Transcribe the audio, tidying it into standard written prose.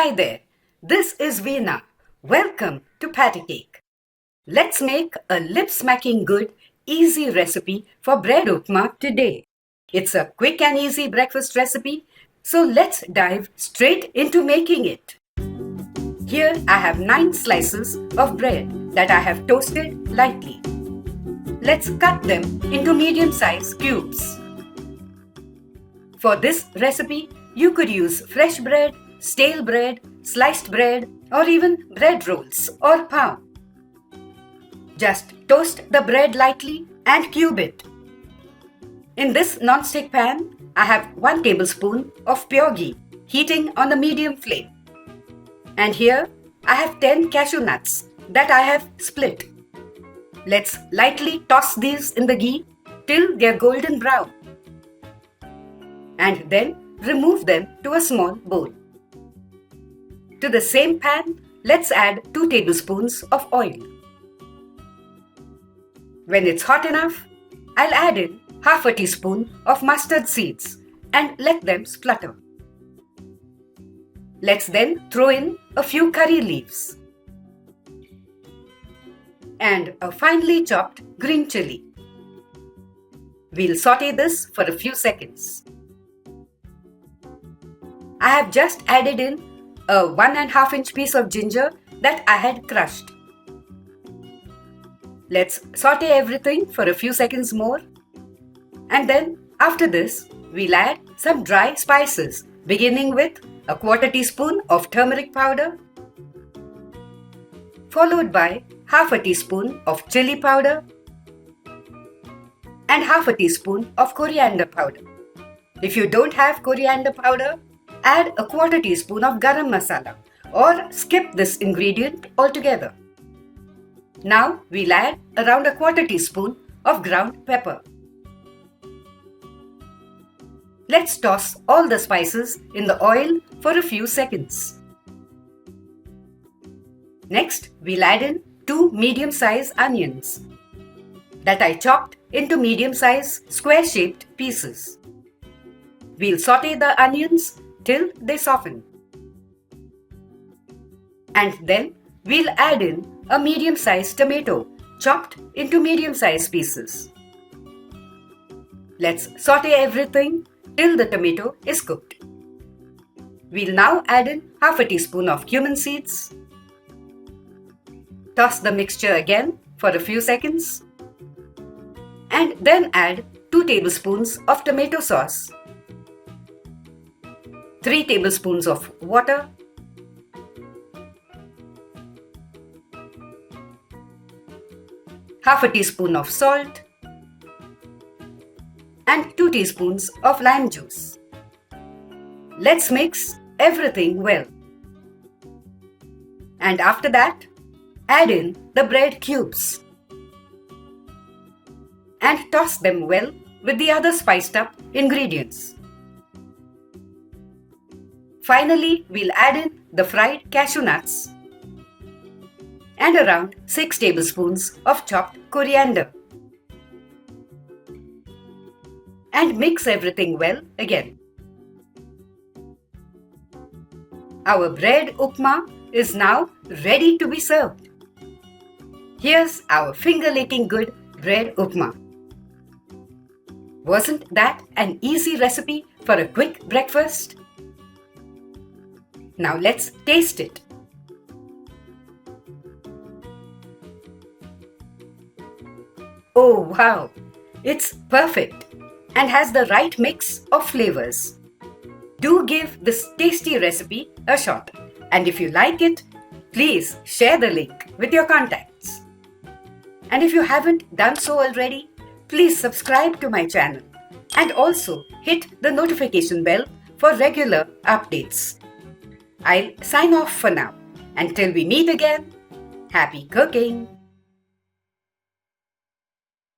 Hi there, this is Veena. Welcome to Patty Cake. Let's make a lip-smacking good, easy recipe for bread upma today. It's a quick and easy breakfast recipe, so let's dive straight into making it. Here I have 9 slices of bread that I have toasted lightly. Let's cut them into medium-sized cubes. For this recipe, you could use fresh bread, stale bread, sliced bread, or even bread rolls or pav. Just toast the bread lightly and cube it. In this non-stick pan, I have 1 tablespoon of pure ghee heating on the medium flame. And here I have 10 cashew nuts that I have split. Let's lightly toss these in the ghee till they are golden brown. And then remove them to a small bowl. To the same pan, let's add 2 tablespoons of oil. When it's hot enough, I'll add in half a teaspoon of mustard seeds and let them splutter. Let's then throw in a few curry leaves and a finely chopped green chilli. We'll saute this for a few seconds. I have just added in a 1.5 inch piece of ginger that I had crushed. Let's saute everything for a few seconds more. And then after this, we'll add some dry spices, beginning with a 1/4 teaspoon of turmeric powder, followed by half a teaspoon of chilli powder and half a teaspoon of coriander powder. If you don't have coriander powder, add a 1/4 teaspoon of garam masala or skip this ingredient altogether. Now we'll add around a 1/4 teaspoon of ground pepper. Let's toss all the spices in the oil for a few seconds. Next, we'll add in 2 medium-sized onions that I chopped into medium-sized square-shaped pieces. We'll saute the onions till they soften. And then we'll add in a medium-sized tomato chopped into medium-sized pieces. Let's saute everything till the tomato is cooked. We'll now add in half a teaspoon of cumin seeds. Toss the mixture again for a few seconds. And then add 2 tablespoons of tomato sauce, 3 tablespoons of water, half a teaspoon of salt, and 2 teaspoons of lime juice. Let's mix everything well. And after that, add in the bread cubes and toss them well with the other spiced up ingredients. Finally, we'll add in the fried cashew nuts and around 6 tablespoons of chopped coriander. And mix everything well again. Our bread upma is now ready to be served. Here's our finger-licking good bread upma. Wasn't that an easy recipe for a quick breakfast? Now let's taste it. Oh wow! It's perfect and has the right mix of flavors. Do give this tasty recipe a shot. And if you like it, please share the link with your contacts. And if you haven't done so already, please subscribe to my channel and also hit the notification bell for regular updates. I'll sign off for now. Until we meet again, happy cooking!